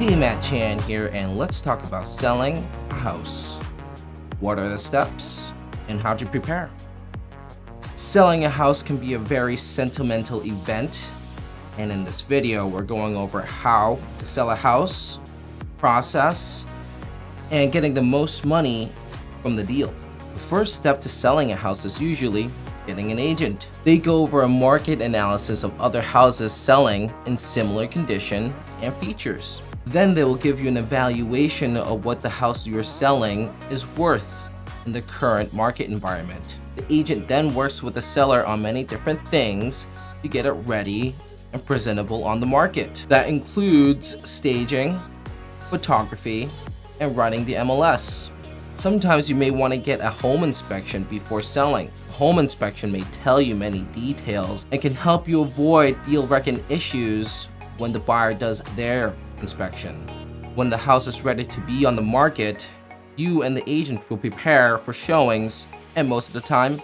Hey, Matt Chan here, and let's talk about selling a house. What are the steps and how to prepare? Selling a house can be a very sentimental event, and in this video, we're going over how to sell a house, process, and getting the most money from the deal. The first step to selling a house is usually getting an agent. They go over a market analysis of other houses selling in similar condition and features. Then they will give you an evaluation of what the house you're selling is worth in the current market environment. The agent then works with the seller on many different things to get it ready and presentable on the market. That includes staging, photography, and running the MLS. Sometimes you may want to get a home inspection before selling. A home inspection may tell you many details and can help you avoid deal-wrecking issues when the buyer does their inspection. When the house is ready to be on the market, you and the agent will prepare for showings and most of the time,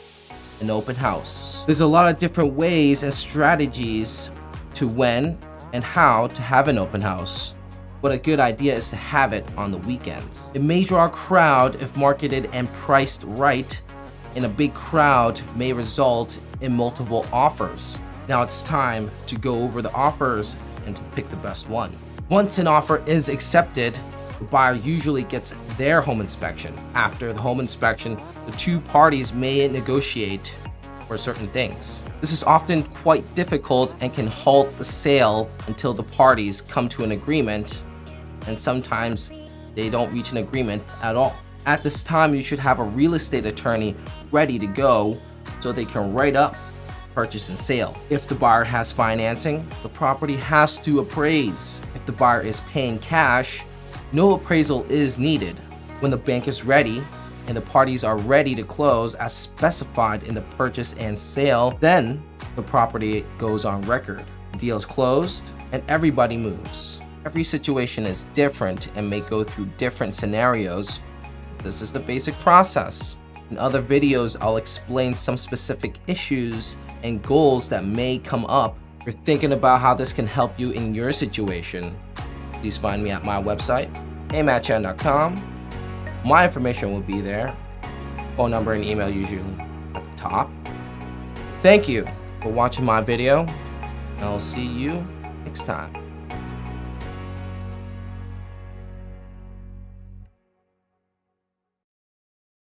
an open house. There's a lot of different ways and strategies to when and how to have an open house, but a good idea is to have it on the weekends. It may draw a crowd if marketed and priced right, and a big crowd may result in multiple offers. Now it's time to go over the offers and to pick the best one. Once an offer is accepted, the buyer usually gets their home inspection. After the home inspection, the two parties may negotiate for certain things. This is often quite difficult and can halt the sale until the parties come to an agreement, and sometimes they don't reach an agreement at all. At this time, you should have a real estate attorney ready to go so they can write up purchase and sale. If the buyer has financing, the property has to appraise. If the buyer is paying cash, no appraisal is needed. When the bank is ready and the parties are ready to close as specified in the purchase and sale, then the property goes on record. The deal is closed and everybody moves. Every situation is different and may go through different scenarios. This is the basic process. In other videos, I'll explain some specific issues and goals that may come up. If you're thinking about how this can help you in your situation, please find me at my website, amatchan.com. My information will be there. Phone number and email usually at the top. Thank you for watching my video, and I'll see you next time.